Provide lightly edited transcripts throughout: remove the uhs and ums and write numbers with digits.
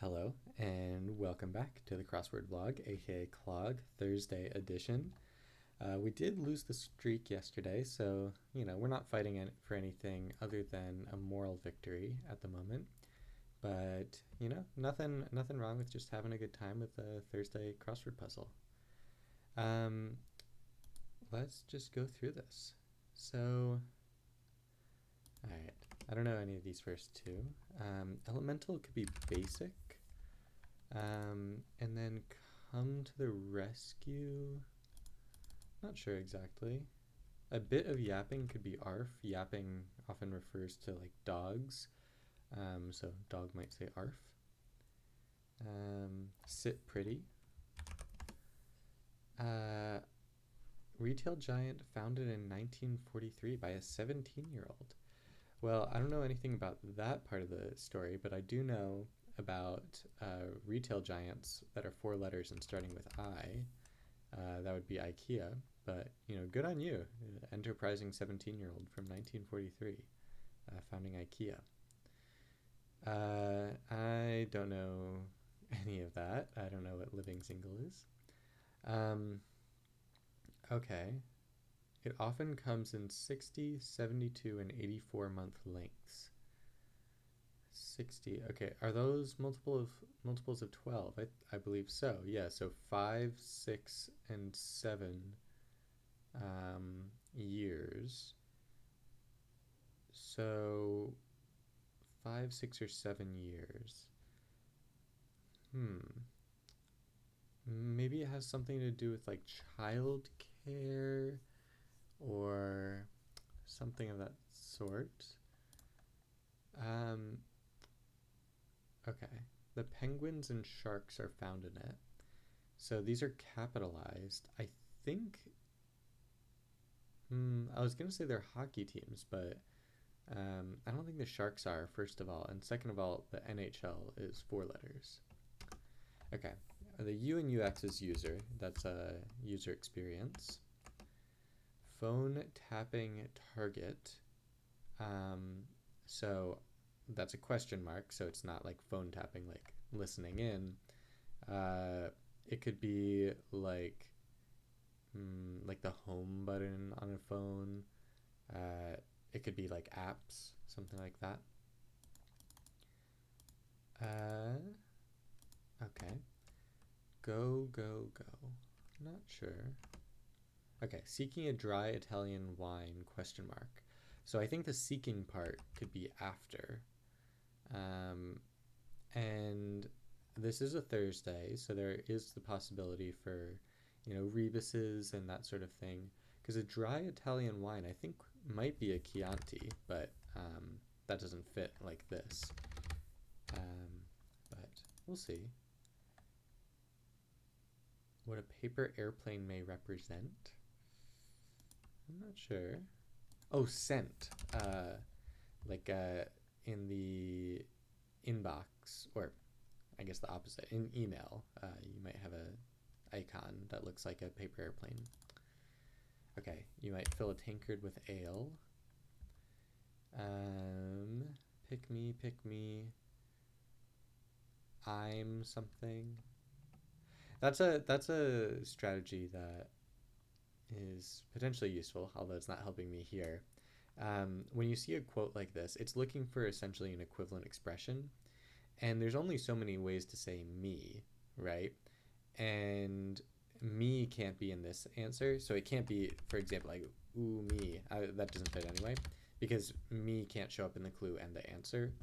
Hello, and welcome back to the Crossword vlog, aka Clog, Thursday edition. We did lose the streak yesterday, so, we're not fighting for anything other than a moral victory at the moment. But, nothing wrong with just having a good time with the Thursday crossword puzzle. Um, let's just go through this. So, alright, I don't know any of these first two. Elemental could be basic. And then come to the rescue. Not sure exactly. A bit of yapping could be arf. Yapping often refers to like dogs. So dog might say arf. Sit pretty. Retail giant founded in 1943 by a 17-year-old. Well, I don't know anything about that part of the story, but I do know about retail giants that are 4 letters and starting with I. That would be IKEA, but good on you, enterprising 17-year-old from 1943, founding IKEA. I don't know any of that. I don't know what living single is. Okay. It often comes in 60, 72, and 84 month lengths. 60. Okay, are those multiples of 12? I believe so. Yeah, so 5, 6, and 7 years. So 5, 6, or 7 years. Maybe it has something to do with like child care or something of that sort. Okay. The penguins and sharks are found in it. So these are capitalized. I think. I was going to say they're hockey teams, but I don't think the Sharks are, first of all. And second of all, the NHL is 4 letters. Okay. The U in UX is user. That's a user experience. Phone tapping target. So that's a question mark, so it's not like phone tapping, like listening in. It could be like the home button on a phone. It could be like apps, something like that. Okay. Go, go, go. Not sure. Okay, seeking a dry Italian wine, question mark. So I think the seeking part could be after. And this is a Thursday, so there is the possibility for, rebuses and that sort of thing. Because a dry Italian wine, I think, might be a Chianti, but that doesn't fit like this. But we'll see. What a paper airplane may represent. I'm not sure. Oh, sent. In the inbox, or I guess the opposite, in email, you might have a icon that looks like a paper airplane. Okay, you might fill a tankard with ale. Pick me, pick me. I'm something. That's a strategy that is potentially useful, although it's not helping me here. When you see a quote like this, it's looking for essentially an equivalent expression, and there's only so many ways to say me, right? And me can't be in this answer, so it can't be, for example, like ooh me. That doesn't fit anyway, because me can't show up in the clue and the answer.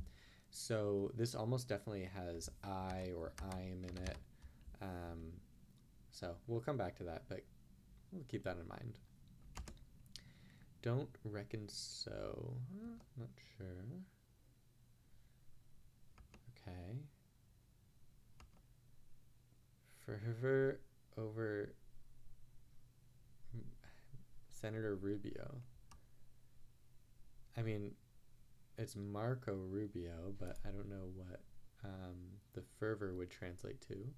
So this almost definitely has I or I'm in it. So we'll come back to that, but we'll keep that in mind. Don't reckon so. Not sure. Okay. Forever over Senator Rubio. I mean, it's Marco Rubio, but I don't know what the fervor would translate to.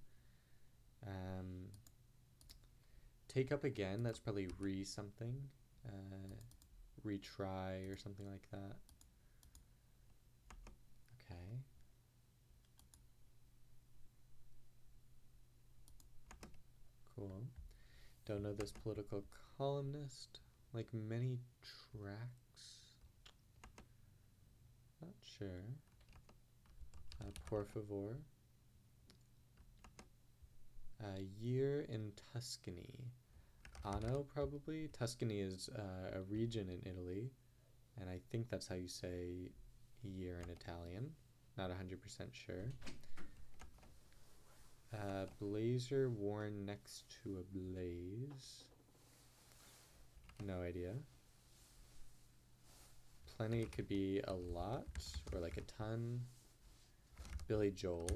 Take up again, that's probably re-something. Retry or something like that. Okay. Don't know this political columnist. Like many tracks. Not sure. Por favor. Year in Tuscany. Anno, probably. Tuscany is a region in Italy, and I think that's how you say year in Italian. Not 100% sure. Blazer worn next to a blaze. No idea. Plenty could be a lot, or like a ton. Billy Joel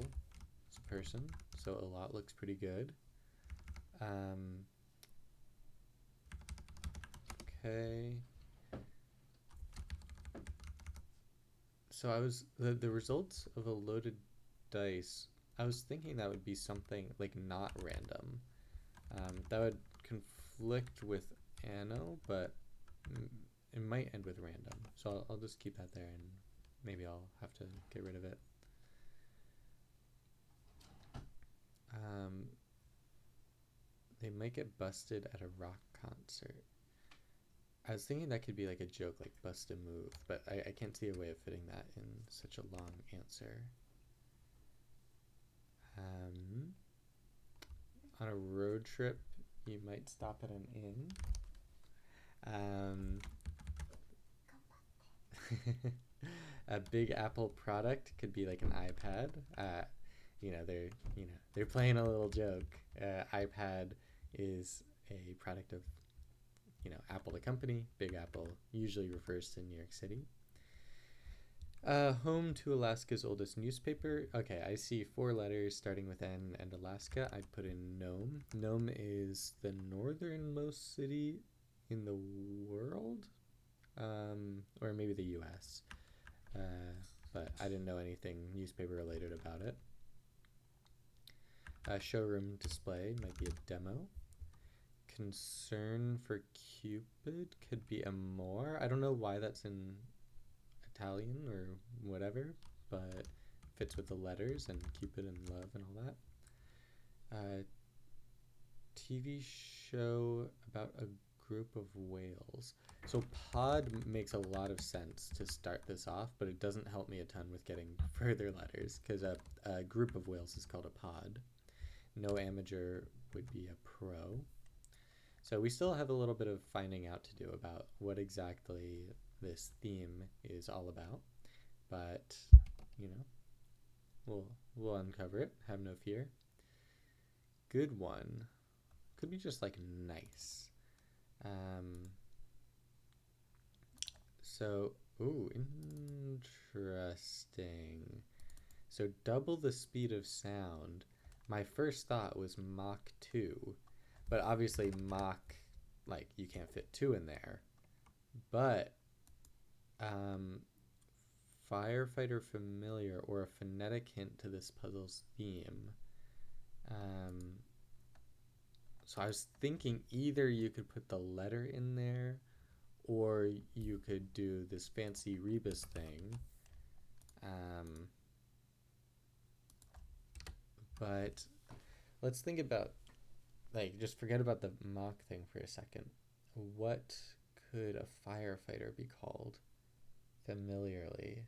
is a person, so a lot looks pretty good. Okay. So I was the results of a loaded dice. I was thinking that would be something like not random. That would conflict with Anno, but it might end with random. So I'll just keep that there, and maybe I'll have to get rid of it. They might get busted at a rock concert. I was thinking that could be like a joke, like bust a move, but I can't see a way of fitting that in such a long answer. On a road trip, you might stop at an inn. A Big Apple product could be like an iPad. They're playing a little joke. iPad is a product of Apple the company. Big Apple usually refers to New York City. Home to Alaska's oldest newspaper. Okay, I see 4 letters starting with N and Alaska. I put in Nome. Nome is the northernmost city in the world, or maybe the U.S. But I didn't know anything newspaper related about it. Showroom display might be a demo. Concern for Cupid could be amor. I don't know why that's in Italian or whatever, but fits with the letters and Cupid and love and all that. TV show about a group of whales. So pod makes a lot of sense to start this off, but it doesn't help me a ton with getting further letters, because a group of whales is called a pod. No amateur would be a pro. So we still have a little bit of finding out to do about what exactly this theme is all about, but we'll uncover it. Have no fear. Good one. Could be just like nice. Interesting. So double the speed of sound. My first thought was Mach 2, but obviously Mach, like, you can't fit 2 in there. But firefighter familiar, or a phonetic hint to this puzzle's theme. So I was thinking either you could put the letter in there, or you could do this fancy rebus thing. But let's think about, like, just forget about the Mach thing for a second. What could a firefighter be called familiarly?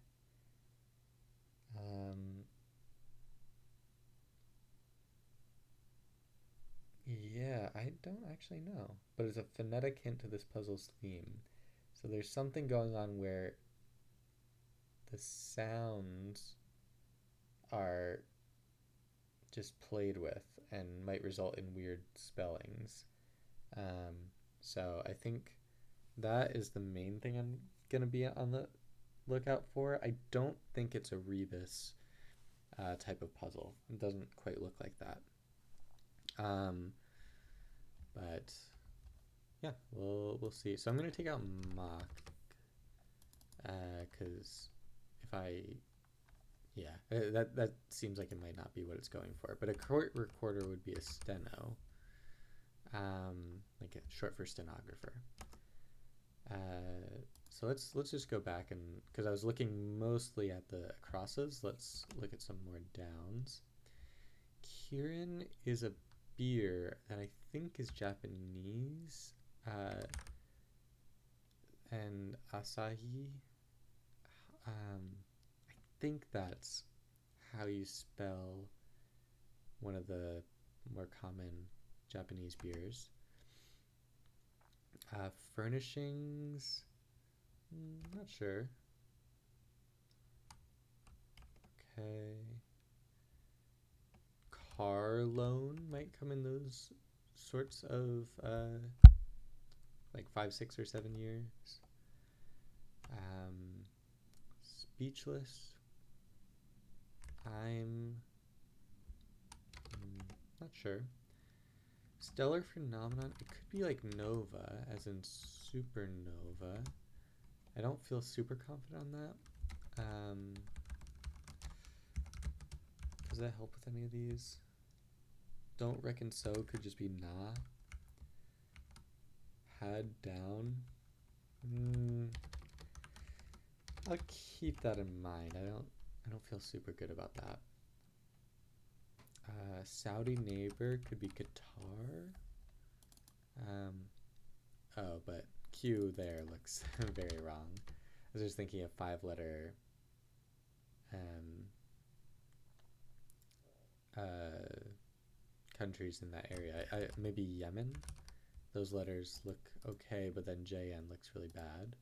Yeah, I don't actually know. But it's a phonetic hint to this puzzle's theme. So there's something going on where the sounds are just played with and might result in weird spellings. So I think that is the main thing I'm going to be on the lookout for. I don't think it's a rebus type of puzzle. It doesn't quite look like that. But yeah, we'll see. So I'm going to take out Mach, because that seems like it might not be what it's going for. But a court recorder would be a steno, like a short for stenographer. So let's just go back, and because I was looking mostly at the crosses, let's look at some more downs. Kieran is a beer that I think is Japanese, and Asahi. I think that's how you spell one of the more common Japanese beers. Furnishings, not sure. Okay. Car loan might come in those sorts of like 5, 6, or 7 years. Speechless. I'm not sure. Stellar phenomenon. It could be like nova, as in supernova. I don't feel super confident on that. Does that help with any of these? Don't reckon so could just be nah. Had down. I'll keep that in mind. I don't feel super good about that. Saudi neighbor could be Qatar. Oh, but Q there looks very wrong. I was just thinking of 5-letter countries in that area. Maybe Yemen. Those letters look okay, but then JN looks really bad.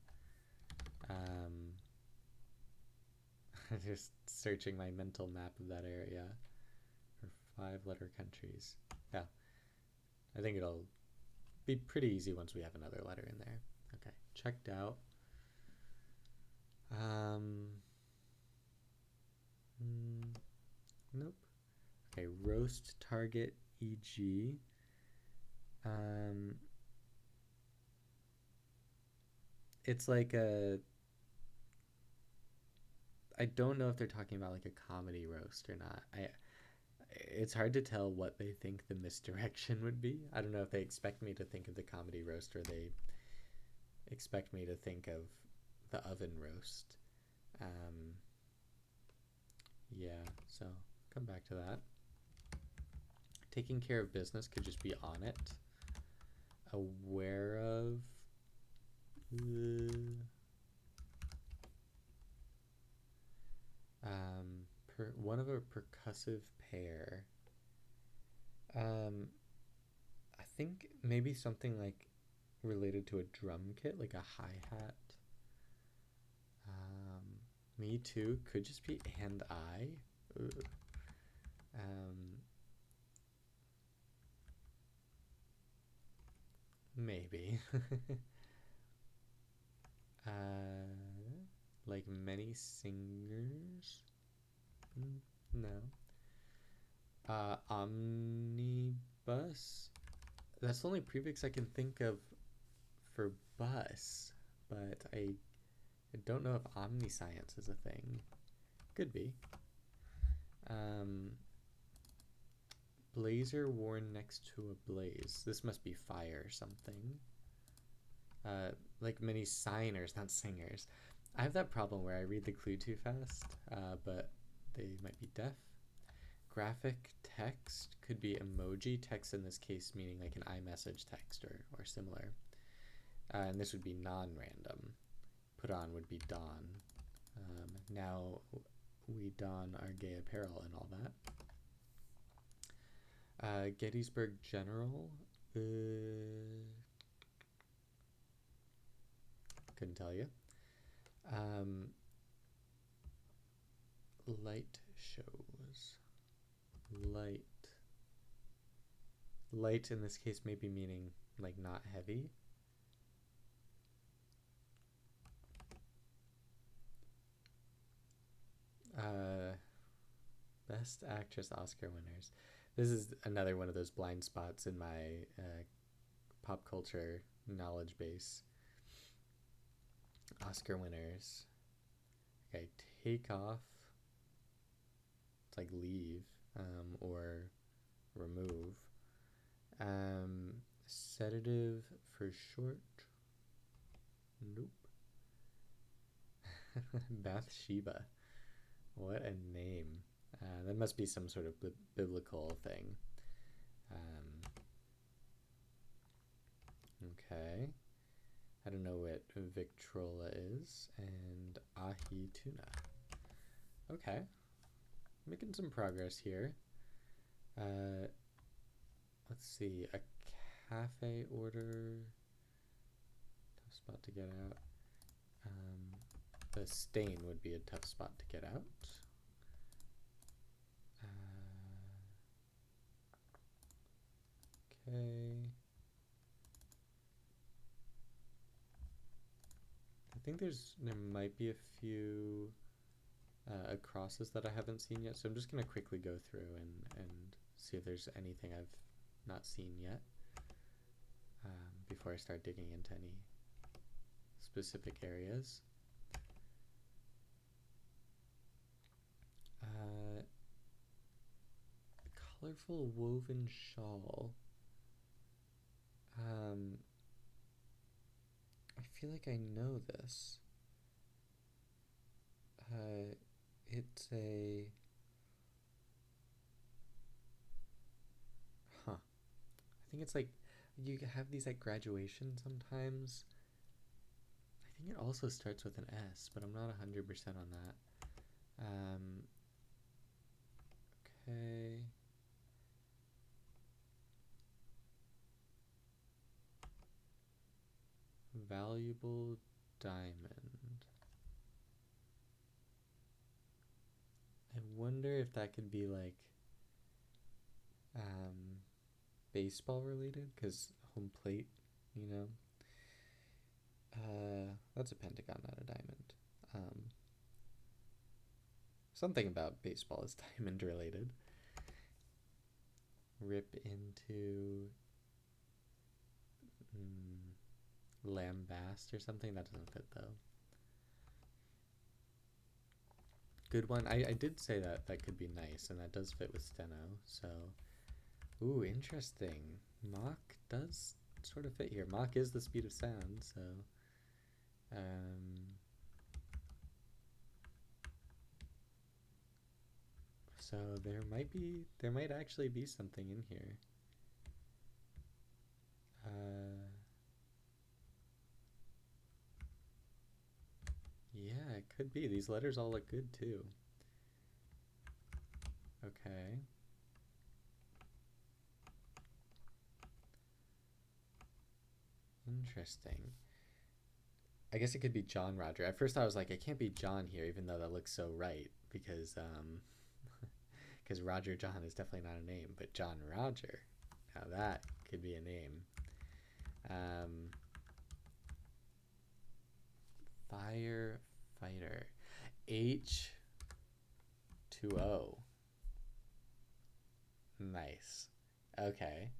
Just searching my mental map of that area for 5-letter countries. Yeah, I think it'll be pretty easy once we have another letter in there. Okay, checked out. Nope. Okay, roast target EG. It's like I don't know if they're talking about like a comedy roast or not. It's hard to tell what they think the misdirection would be. I don't know if they expect me to think of the comedy roast or they expect me to think of the oven roast. Yeah, so come back to that. Taking care of business could just be on it. Aware of. One of a percussive pair. I think maybe something like related to a drum kit, like a hi-hat. Me too could just be and I. Maybe. Like many singers. No. Omnibus. That's the only prefix I can think of for bus, but I don't know if omniscience is a thing. Could be. Blazer worn next to a blaze. This must be fire something. Like many signers, not singers. I have that problem where I read the clue too fast, but they might be deaf. Graphic text could be emoji text in this case, meaning like an iMessage text or similar. And this would be non-random. Put on would be don. Now we don our gay apparel and all that. Gettysburg General. Couldn't tell you. Light shows. Light in this case maybe meaning like not heavy. Best Actress Oscar winners. This is another one of those blind spots in my pop culture knowledge base. Oscar winners. Okay, take off. It's like leave or remove. Sedative for short. Nope. Bathsheba. What a name. That must be some sort of biblical thing. Okay. I don't know what Victrola is. And ahi tuna. Okay. Making some progress here. Let's see. A cafe order. Tough spot to get out. The stain would be a tough spot to get out. Okay. I think there might be a few crosses that I haven't seen yet, so I'm just gonna quickly go through and see if there's anything I've not seen yet before I start digging into any specific areas. Colorful woven shawl. I feel like I know this. It's a... Huh. I think it's like, you have these at graduation sometimes. I think it also starts with an S, but I'm not 100% on that. Okay. Valuable diamond. I wonder if that could be like baseball related, because home plate, you know. That's a pentagon, not a diamond. Something about baseball is diamond related. Rip into lambast or something. That doesn't fit though. Good one. I did say that that could be nice, and that does fit with steno. So, ooh, interesting. Mach does sort of fit here. Mach is the speed of sound, so so there might actually be something in here. Yeah, it could be. These letters all look good too. Okay. Interesting. I guess it could be John Roger. At first I was like, it can't be John here, even though that looks so right, because because Roger John is definitely not a name, but John Roger, now that could be a name. Firefighter. H2O. Nice. Okay.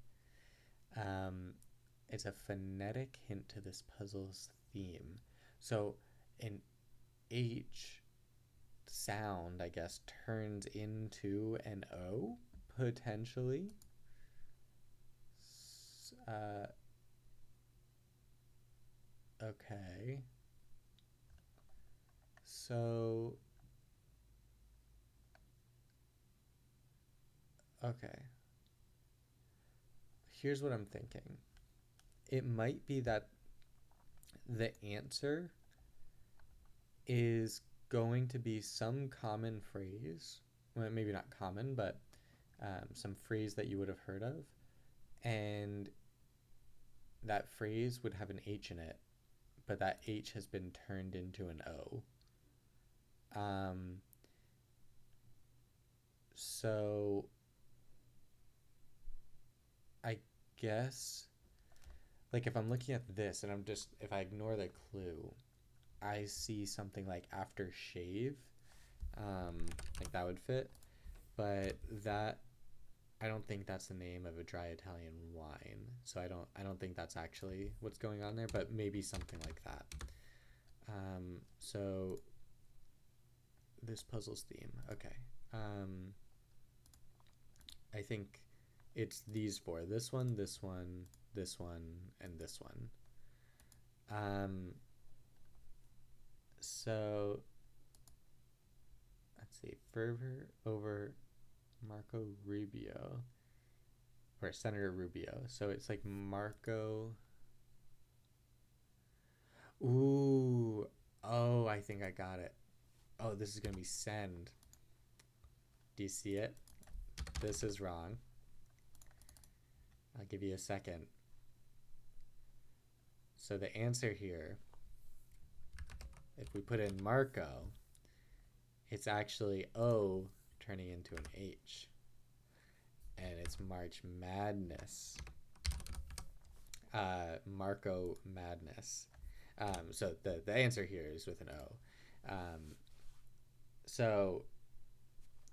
It's a phonetic hint to this puzzle's theme. So an H sound, I guess, turns into an O, potentially. Okay. So, okay. Here's what I'm thinking. It might be that the answer is going to be some common phrase. Well, maybe not common, but some phrase that you would have heard of. And that phrase would have an H in it, but that H has been turned into an O. So I guess, like, if I'm looking at this and if I ignore the clue, I see something like after shave, like that would fit, but I don't think that's the name of a dry Italian wine, so I don't think that's actually what's going on there, but maybe something like that. So this puzzle's theme, okay. I think it's these four: this one, this one, this one, and this one. So let's see, fervor over Marco Rubio, or Senator Rubio. So it's like Marco Ooh. Oh, I think I got it. Oh, this is going to be send. Do you see it? This is wrong. I'll give you a second. So the answer here, if we put in Marco, it's actually O turning into an H. And it's March Madness. Marco Madness. So the answer here is with an O. So,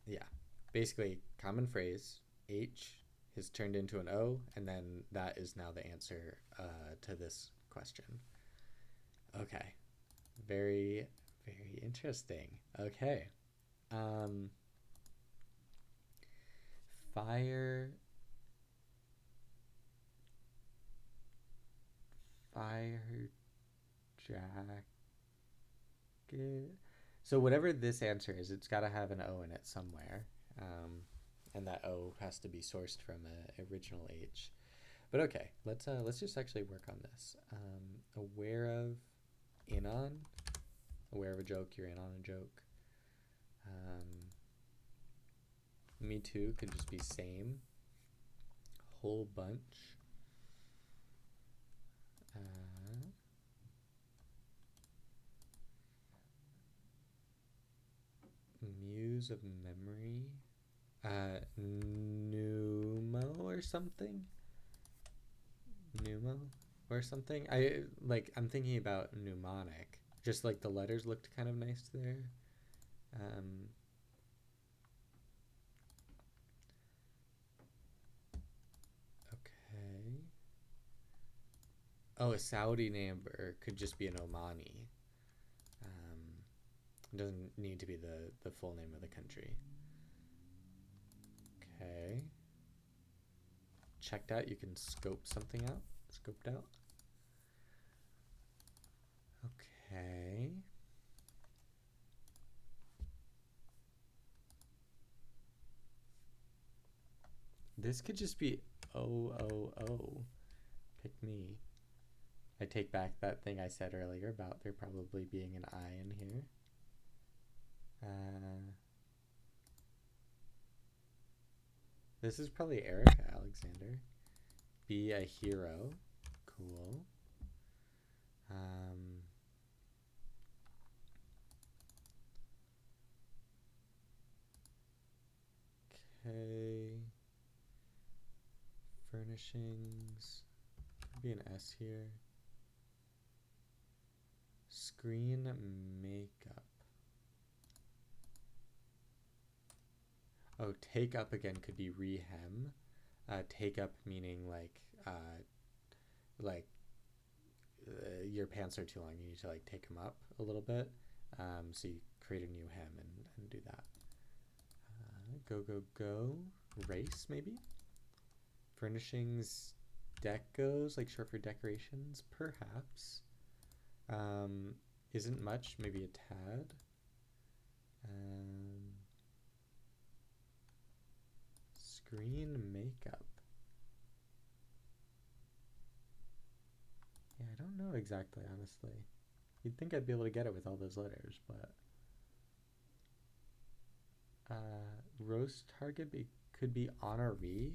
yeah. Basically, common phrase, H is turned into an O, and then that is now the answer to this question. Okay. Very, very interesting. Okay. Fire jacket. So whatever this answer is, it's got to have an O in it somewhere, and that O has to be sourced from an original H. But okay, let's just actually work on this. Aware of, in on, aware of a joke, you're in on a joke. Me too could just be same. Whole bunch. Muse of memory. Pneumo or something. Pneumo or something. I'm thinking about mnemonic. Just like the letters looked kind of nice there. Okay. Oh, a Saudi number could just be an Omani. It doesn't need to be the full name of the country. Okay. Checked out. You can scope something out. Scoped out. Okay. This could just be O. Pick me. I take back that thing I said earlier about there probably being an I in here. This is probably Erica Alexander. Be a hero. Cool. Okay. Furnishings. Could be an S here. Screen makeup. Oh, take up again could be rehem. Take up meaning your pants are too long. You need to like take them up a little bit. So you create a new hem and do that. Go. Race maybe. Furnishings. Decos, like short for decorations, perhaps. Isn't much, maybe a tad. Screen makeup. Yeah, I don't know exactly, honestly. You'd think I'd be able to get it with all those letters, but roast target could be honoree.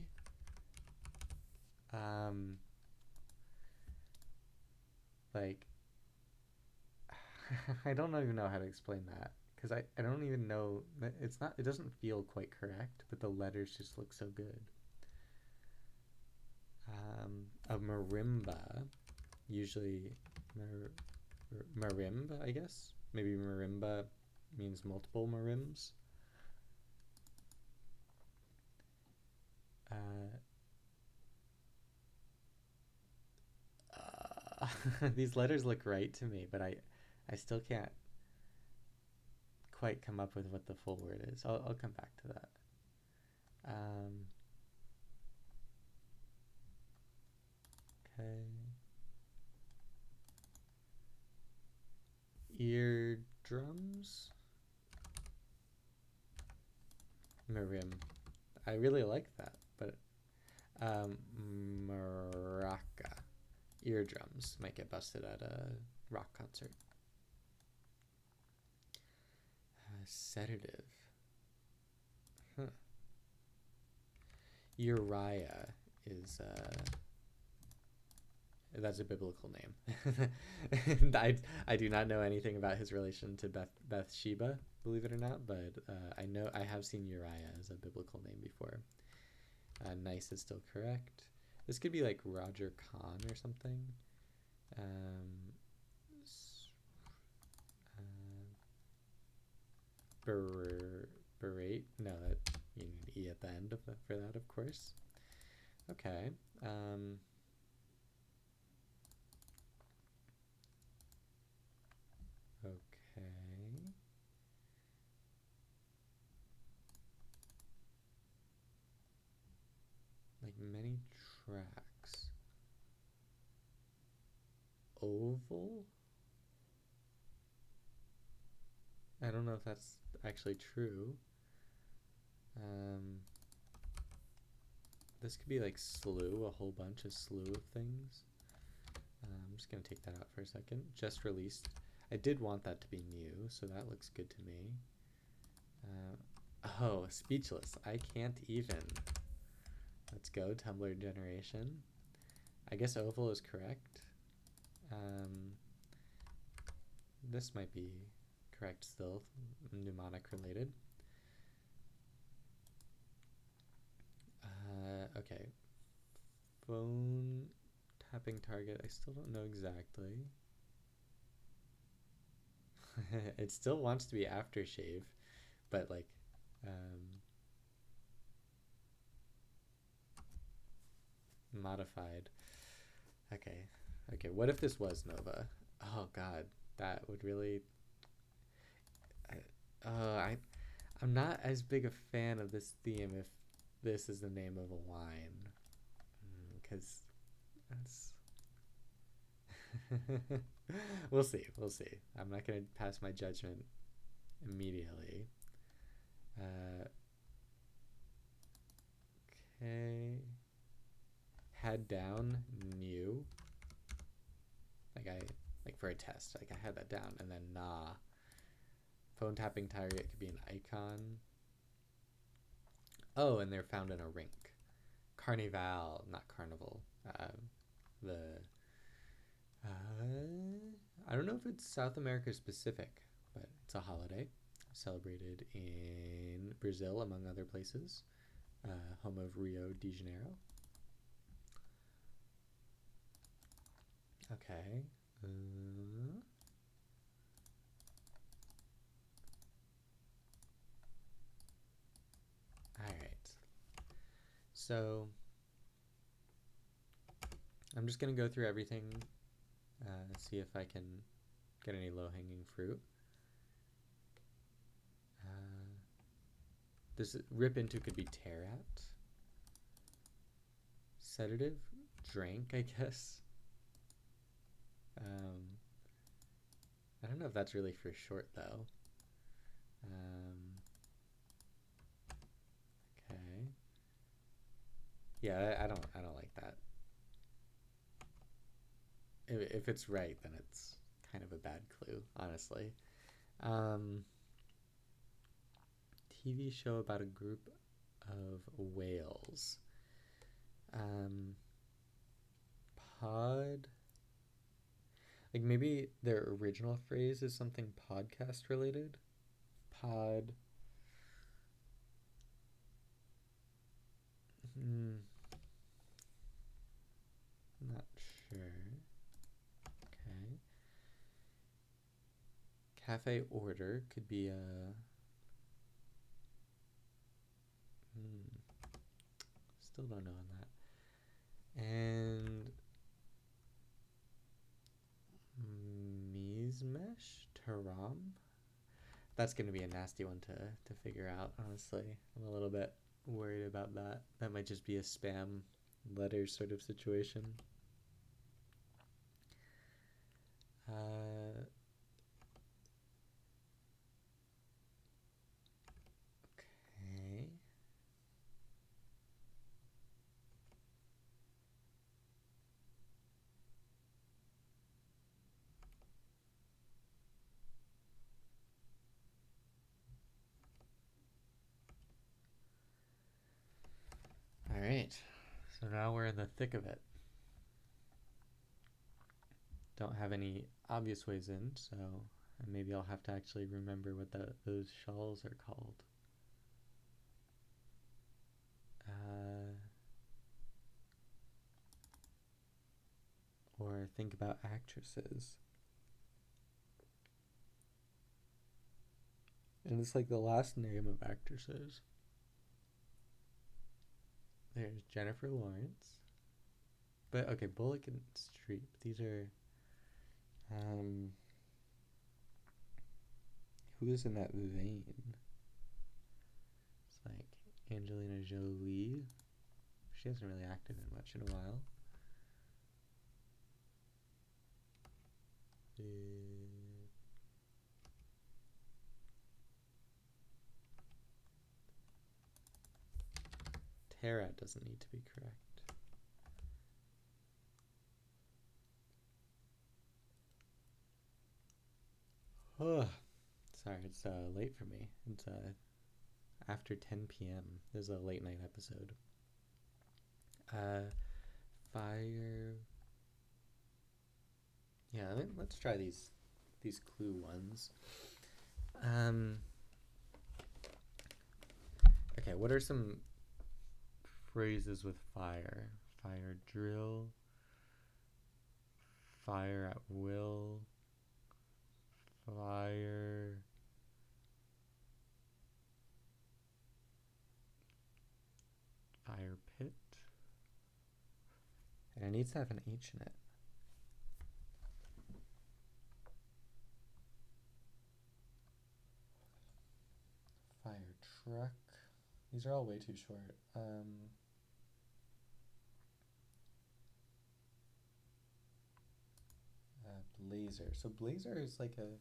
Like I don't even know how to explain that because I don't even know, it doesn't feel quite correct, but the letters just look so good. A marimba, usually marimba, I guess. Maybe marimba means multiple marims. These letters look right to me, but I still can't quite come up with what the full word is. I'll come back to that. Okay. Eardrums. Marim. I really like that, but maraca. Eardrums might get busted at a rock concert. Sedative. Huh. Uriah is that's a biblical name. And I do not know anything about his relation to Bathsheba, believe it or not, but I have seen Uriah as a biblical name before. Nice is still correct. This could be like Roger Kahn or something. Berate? No, that you need an E at the end for that, of course. Okay. Okay. Like many tracks. Oval? I don't know if that's actually true. This could be like slew, a whole bunch of slew of things. I'm just going to take that out for a second. Just released. I did want that to be new, so that looks good to me. Oh, speechless. I can't even. Let's go, Tumblr generation. I guess oval is correct. This might be correct still, mnemonic related. Okay. Phone tapping target. I still don't know exactly. It still wants to be aftershave, but like, modified. Okay. Okay. What if this was Nova? Oh God, that would really. I'm not as big a fan of this theme if this is the name of a wine, because that's. We'll see. We'll see. I'm not gonna pass my judgment immediately. Okay. Had down new. Like for a test. Like I had that down, and then nah. Phone tapping target could be an icon. Oh, and they're found in a rink. Carnival, not carnival. I don't know if it's South America specific, but it's a holiday celebrated in Brazil, among other places. Home of Rio de Janeiro. Okay. All right. So I'm just going to go through everything, see if I can get any low-hanging fruit. This rip into could be tear at. Sedative, drank, I guess. I don't know if that's really for short though. Okay. Yeah, I don't like that. If it's right, then it's kind of a bad clue, honestly. TV show about a group of whales. Pod. Like maybe their original phrase is something podcast related. Pod. Not sure. Okay. Cafe order could be a. Still don't know on that. And Mizmesh Taram. That's going to be a nasty one to figure out, honestly. I'm a little bit worried about that. That might just be a spam letter sort of situation. Okay. right. So now we're in the thick of it. Don't have any obvious ways in, so maybe I'll have to actually remember what those shawls are called. Or think about actresses. And it's like the last name of actresses. There's Jennifer Lawrence. But okay, Bullock and Streep. These are who is in that vein? It's like Angelina Jolie. She hasn't really acted in much in a while. Tara doesn't need to be correct. Oh, sorry, it's late for me. It's after 10 p.m. This is a late night episode. Fire. Yeah, let's try these clue ones. Okay, what are some phrases with fire? Fire drill. Fire at will. Fire. Fire pit. And it needs to have an H in it. Fire truck. These are all way too short. Blazer. So blazer is like a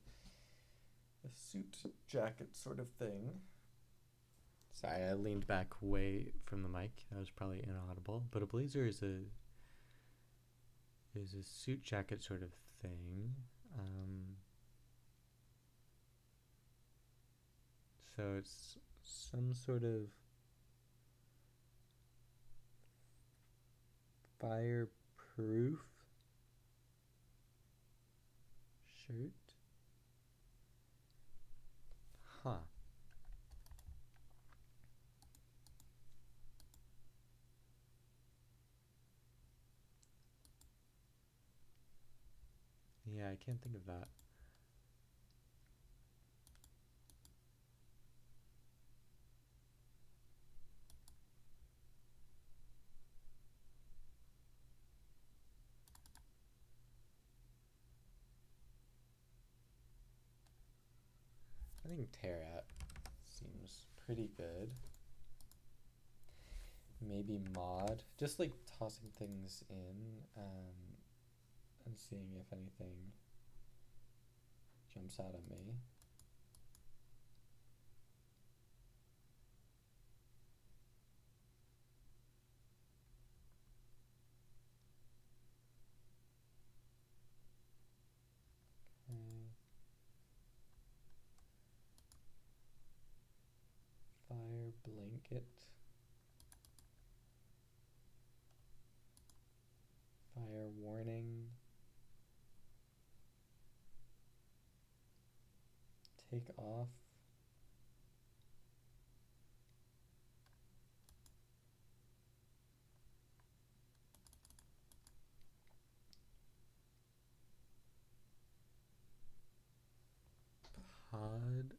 suit jacket sort of thing. Sorry, I leaned back way from the mic. That was probably inaudible. But a blazer is a suit jacket sort of thing. So it's some sort of fireproof shirt. Huh. Yeah, I can't think of that. I think Terrat seems pretty good. Maybe mod. Just like tossing things in and seeing if anything jumps out at me. Fire blanket. Fire warning. Take off. Pod.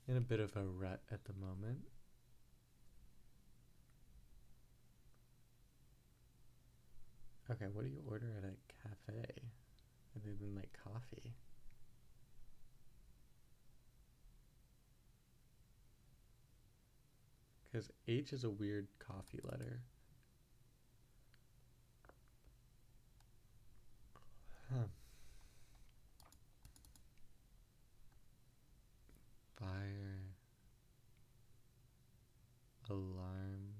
In a bit of a rut at the moment. Okay, what do you order at a cafe other than like coffee? Because H is a weird coffee letter. Huh. Fire. Alarm.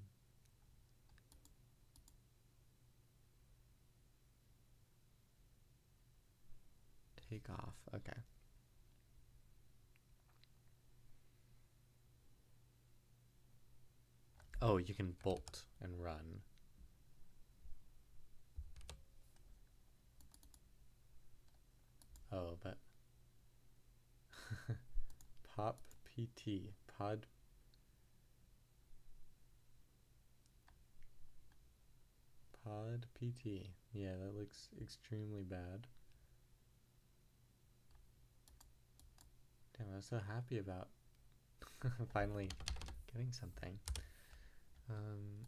Take off. Okay. Oh, you can bolt and run. Oh, but pop PT pod PT. Yeah, that looks extremely bad. Damn, I was so happy about finally getting something. Um,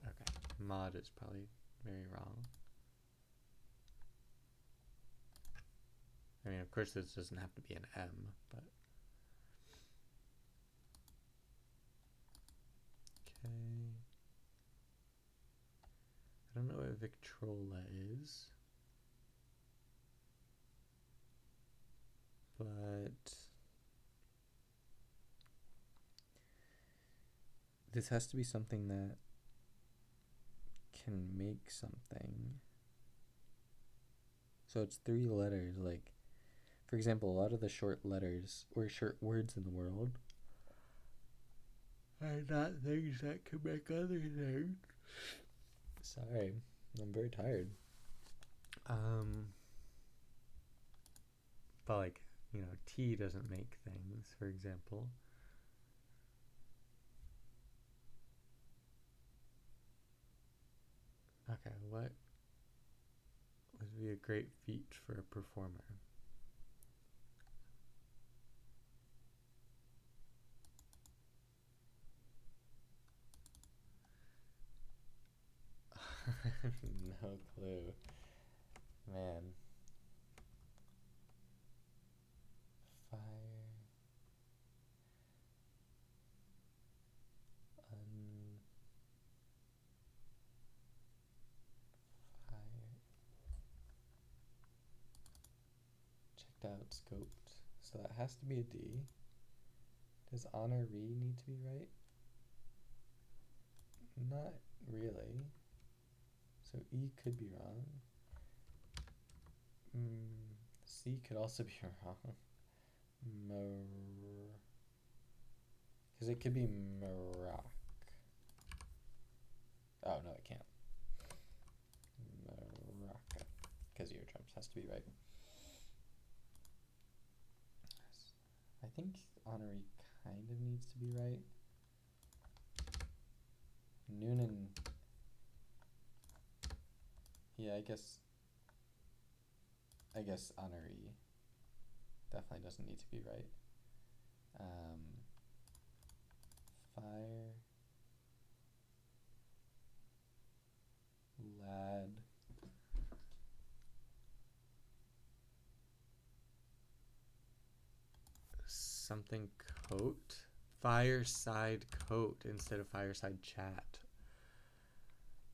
okay, mod is probably very wrong. I mean, of course, this doesn't have to be an M, but okay. I don't know what Victrola is, but this has to be something that can make something. So it's 3 letters. Like, for example, a lot of the short letters or short words in the world are not things that can make other things. Sorry, I'm very tired. But like, you know, tea doesn't make things, for example. Okay, what would be a great feat for a performer? No clue. Man. Fire. Fire. Checked out, scoped. So that has to be a D. Does honoree need to be right? Not really. So E could be wrong. C could also be wrong. Because it could be Maroc. Oh, no, it can't. Morocco. Because eardrums has to be right. I think honoree kind of needs to be right. Noonan. Yeah, I guess honoree definitely doesn't need to be right. Fire. Lad. Something coat. Fireside coat instead of fireside chat.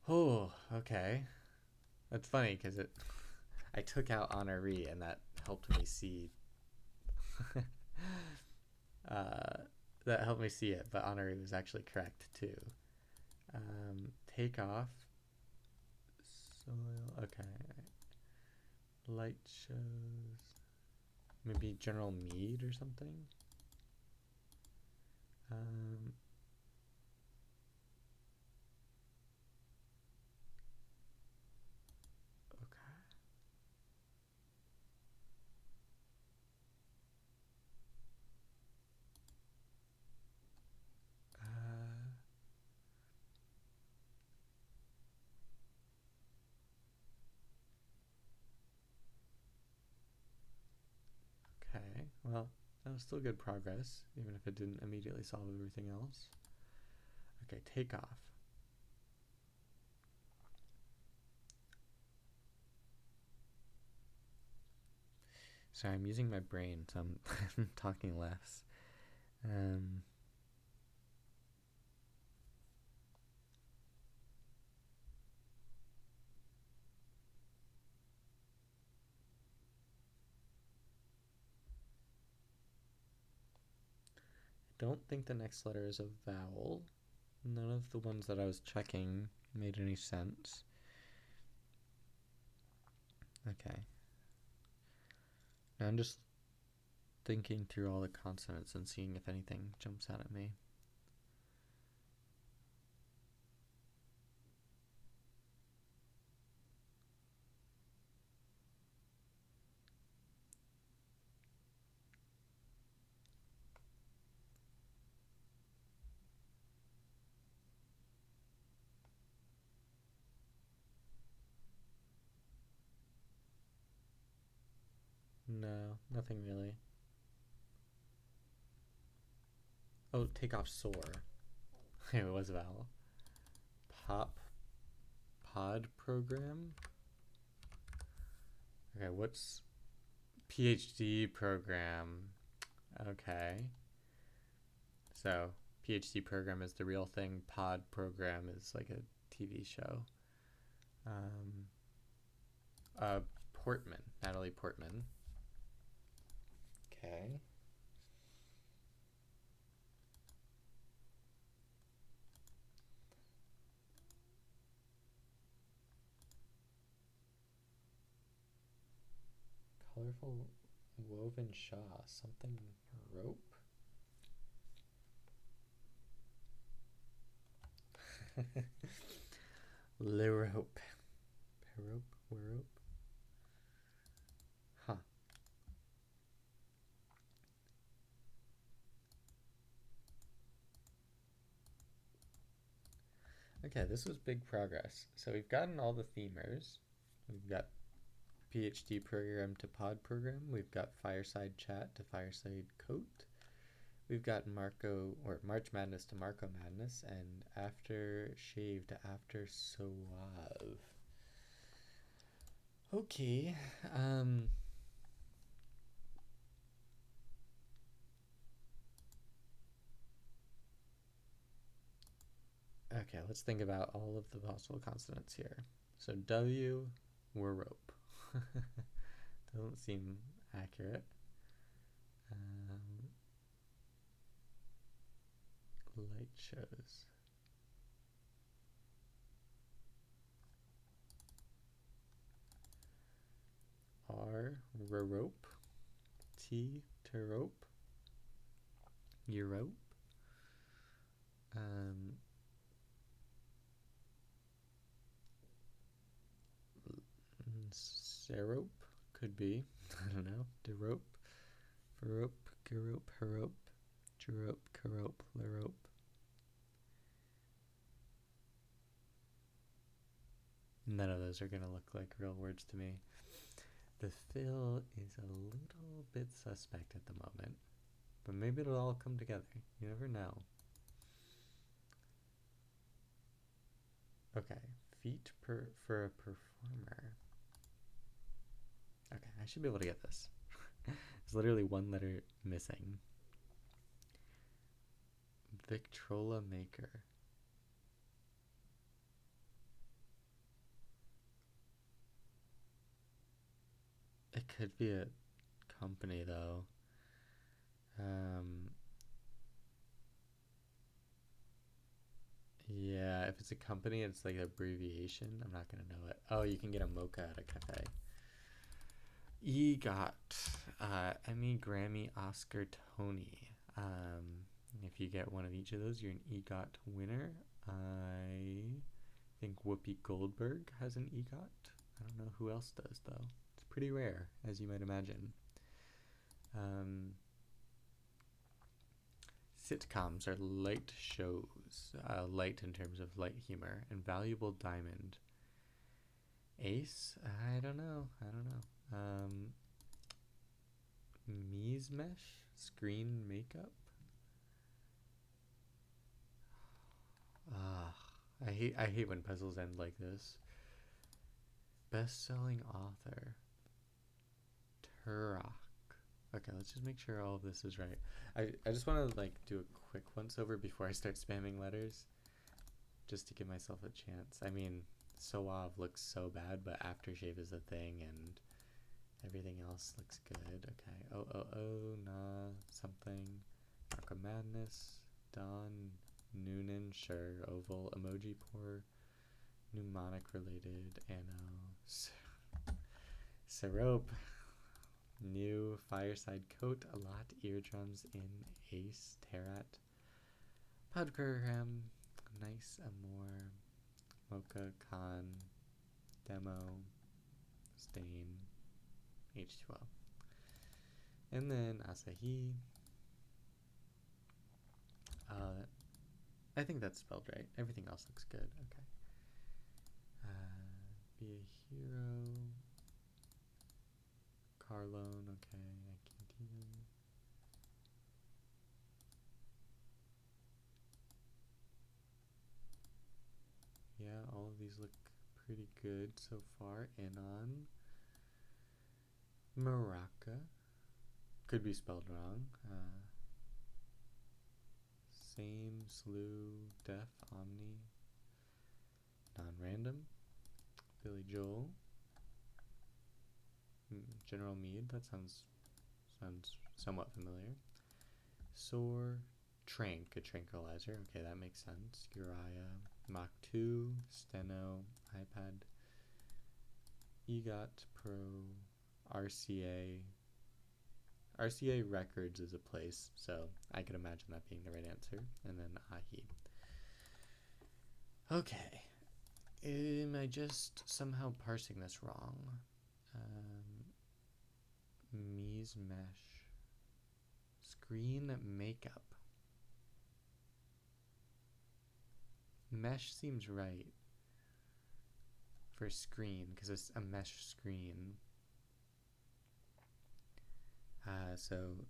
Oh, okay. That's funny because I took out honoree and that helped me see that helped me see it, but honoree was actually correct too. Take off. Soil. Okay. Light shows. Maybe General Mead or something. Okay. Okay. Well, that was still good progress, even if it didn't immediately solve everything else. Okay, take off. Sorry, I'm using my brain, so I'm talking less. Don't think the next letter is a vowel. None of the ones that I was checking made any sense. Okay. Now I'm just thinking through all the consonants and seeing if anything jumps out at me. No, nothing really. Oh, take off sore. It was a vowel. Pod program? Okay, what's PhD program? Okay. So, PhD program is the real thing. Pod program is like a TV show. Portman. Natalie Portman. Okay. Colorful woven shawl. Something rope? Le rope. Perope? Werope? Huh. Okay, this was big progress. So we've gotten all the themers. We've got PhD program to pod program. We've got fireside chat to fireside coat. We've got March Madness to Marco Madness, and after shave to after suave. Okay. Okay, let's think about all of the possible consonants here. So W, we're rope. Doesn't seem accurate. Light shows. R, rope. T, to rope. Europe. Serope could be. I don't know. Derope. Verope. Gerope. Herope. Gerope. Carope. Lerope. None of those are going to look like real words to me. The fill is a little bit suspect at the moment, but maybe it'll all come together. You never know. Okay, feet for a performer. Okay, I should be able to get this. There's literally one letter missing. Victrola maker. It could be a company though. Yeah, if it's a company, it's like an abbreviation. I'm not gonna know it. Oh, you can get a mocha at a cafe. EGOT, Emmy, Grammy, Oscar, Tony. If you get one of each of those, you're an EGOT winner. I think Whoopi Goldberg has an EGOT. I don't know who else does though. It's pretty rare, as you might imagine. Sitcoms are light shows, light in terms of light humor, and valuable diamond. Ace? I don't know. Mise mesh? Screen makeup? I hate when puzzles end like this. Best-selling author. Turok. Okay, let's just make sure all of this is right. I just want to like do a quick once over before I start spamming letters, just to give myself a chance. I mean, Suave looks so bad, but aftershave is the thing, and everything else looks good. Okay. Nah, something. Marco Madness. Dawn. Noonan. Sure. Oval. Emoji pour. Mnemonic related. Ano. Syrup. New fireside coat. A lot. Eardrums in Ace. Terrat. Pod program. Nice. Amor. Mocha. Con. Demo. Stain. H2O. And then Asahi. I think that's spelled right. Everything else looks good. Okay. Be a hero. Carlone. Okay. Continue. Yeah, all of these look pretty good so far. Anon. Maraca. Could be spelled wrong. Same, Slew, Def, Omni. Non-random. Billy Joel. General Mead. That sounds somewhat familiar. Soar. Trank, a tranquilizer. Okay, that makes sense. Uriah. Mach 2. Steno. iPad. EGOT Pro. RCA. RCA Records is a place, so I could imagine that being the right answer. And then Ahi. Okay. Am I just somehow parsing this wrong? Mise mesh. Screen makeup. Mesh seems right for screen because it's a mesh screen. So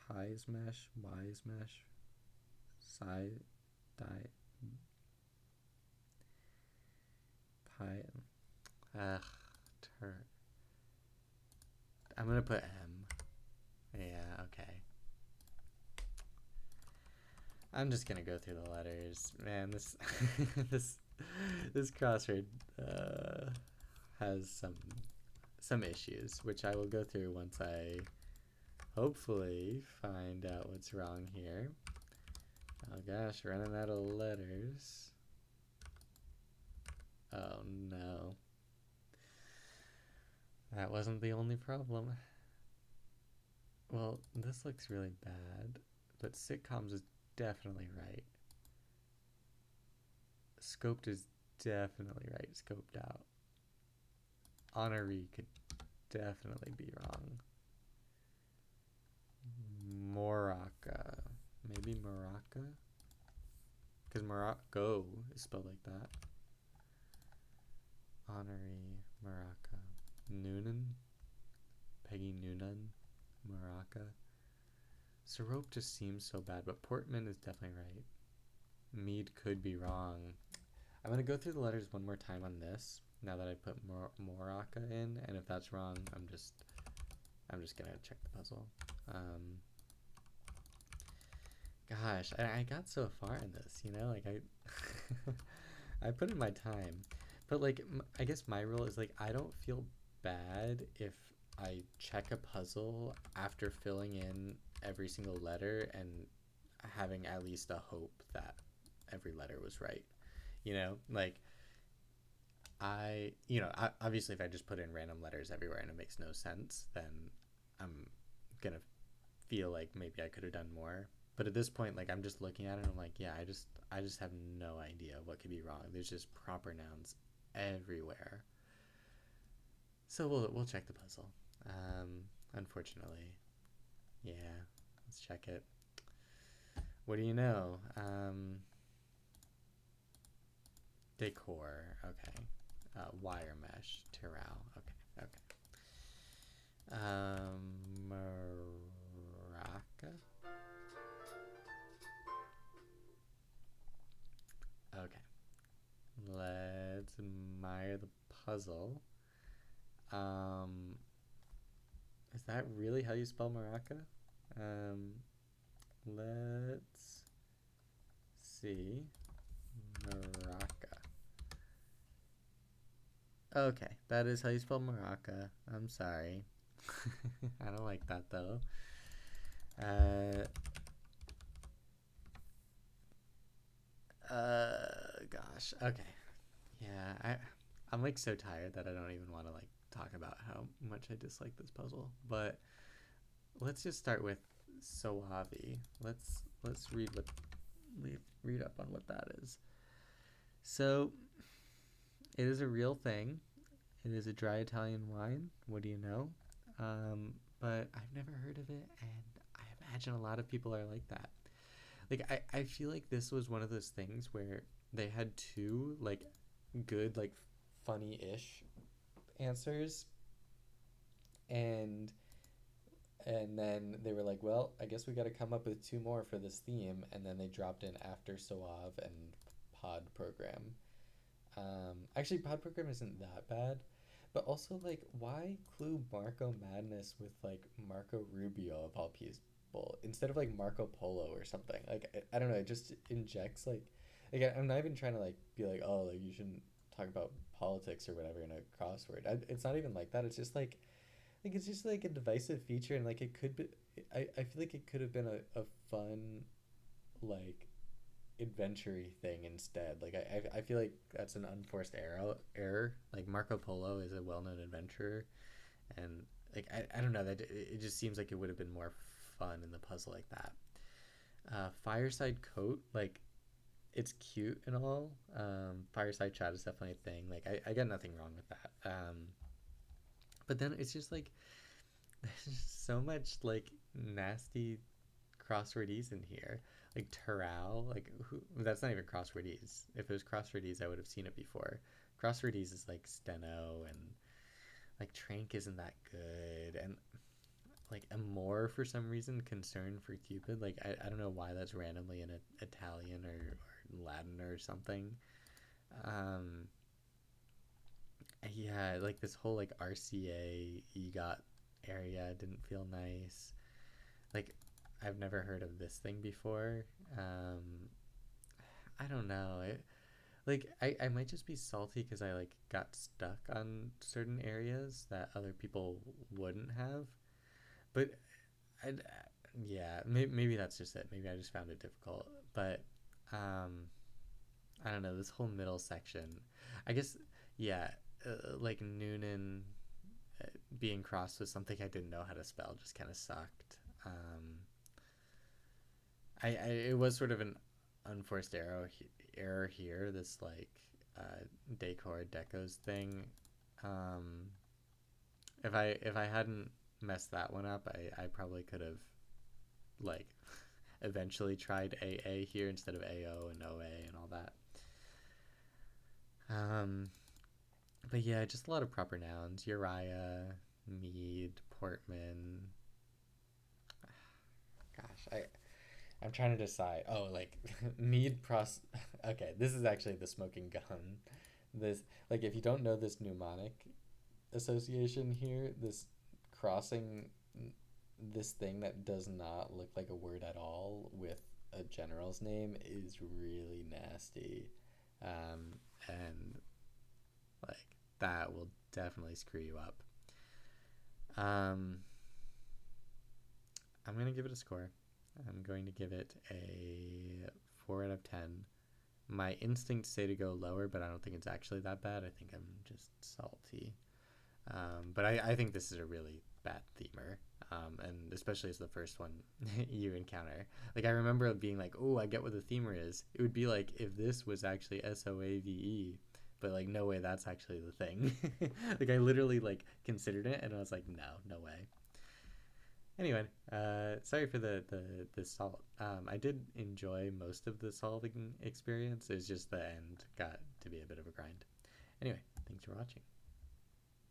highs mesh, wise mesh, side, die, pi. I'm gonna put M. Yeah, okay. I'm just gonna go through the letters. Man, this this crossword has some issues, which I will go through once I hopefully find out what's wrong here. Oh gosh, running out of letters. Oh no. That wasn't the only problem. Well, this looks really bad, but sitcoms is definitely right. Scoped is definitely right. Scoped out. Honoree could definitely be wrong. Moraca. Maybe Maraca? Because Morocco is spelled like that. Honoree, Maraca. Noonan? Peggy Noonan? Maraca. Syrup just seems so bad, but Portman is definitely right. Mead could be wrong. I'm going to go through the letters one more time on this, now that I put Moraca in, and if that's wrong, I'm just going to check the puzzle. Gosh, I got so far in this, you know, like I put in my time, but like I guess my rule is like I don't feel bad if I check a puzzle after filling in every single letter and having at least a hope that every letter was right, you know, like obviously if I just put in random letters everywhere and it makes no sense, then I'm gonna feel like maybe I could have done more. But at this point, like I'm just looking at it and I'm like, yeah, I just have no idea what could be wrong. There's just proper nouns everywhere. So we'll check the puzzle. Unfortunately. Yeah, let's check it. What do you know? Decor, okay. Wire mesh, Terral, okay. Maraca? Okay. Let's admire the puzzle. Is that really how you spell Maraca? Let's see. Maraca. Okay, that is how you spell Maraca. I'm sorry. I don't like that though. Gosh. Okay. Yeah, I'm like so tired that I don't even want to like talk about how much I dislike this puzzle. But let's just start with Soavi. Let's read up on what that is. So it is a real thing. It is a dry Italian wine. What do you know? But I've never heard of it, and I imagine a lot of people are like that. Like I feel like this was one of those things where they had two like good like funny-ish answers, and then they were like, well, I guess we got to come up with two more for this theme, and then they dropped in After Soave and Pod Program. Actually, Pod Program isn't that bad, but also like, why clue Marco Madness with like Marco Rubio of all people instead of like Marco Polo or something? Like, I don't know, it just injects like I'm not even trying to like be like, oh, like you shouldn't talk about politics or whatever in a crossword. It's not even like that. It's just like it's just like a divisive feature, and like it could be. I feel like it could have been a fun like adventure thing instead. Like I feel like that's an unforced error. Like Marco Polo is a well known adventurer, and like I don't know, that it just seems like it would have been more fun in the puzzle like that. Fireside coat, like it's cute and all. Fireside chat is definitely a thing. Like I got nothing wrong with that. But then it's just like there's just so much like nasty crosswordese in here. Like Terral, like who, that's not even crosswordese. If it was crosswordese, I would have seen it before. Crosswordese is like steno, and like Trank isn't that good, and like Amor for some reason, concern for Cupid. Like I don't know why that's randomly in Italian or Latin or something. Um, yeah, like this whole like RCA EGOT area didn't feel nice. Like I've never heard of this thing before. I don't know. I might just be salty because I like got stuck on certain areas that other people wouldn't have. But I, yeah, maybe that's just it. Maybe I just found it difficult. But um, I don't know. This whole middle section, I guess, yeah, like Noonan being crossed with something I didn't know how to spell just kind of sucked. It was sort of an unforced error here. This like decor decos thing. Um, if I hadn't messed that one up, I probably could have like eventually tried AA here instead of AO and OA and all that. Um, but yeah, just a lot of proper nouns: Uriah, Mead, Portman. Gosh, I'm trying to decide. Oh, like mead pros. Okay, this is actually the smoking gun. This like if you don't know this mnemonic association here, this crossing this thing that does not look like a word at all with a general's name is really nasty, and like that will definitely screw you up. Um, I'm gonna give it a score. I'm going to give it a 4 out of 10. My instincts say to go lower, but I don't think it's actually that bad. I think I'm just salty. But I think this is a really bad themer. And especially as the first one you encounter. Like, I remember being like, oh, I get what the themer is. It would be like if this was actually SOAVE, but like, no way that's actually the thing. Like, I literally like considered it and I was like, no way. Anyway, sorry for the salt. I did enjoy most of the solving experience. It's just the end got to be a bit of a grind. Anyway, thanks for watching.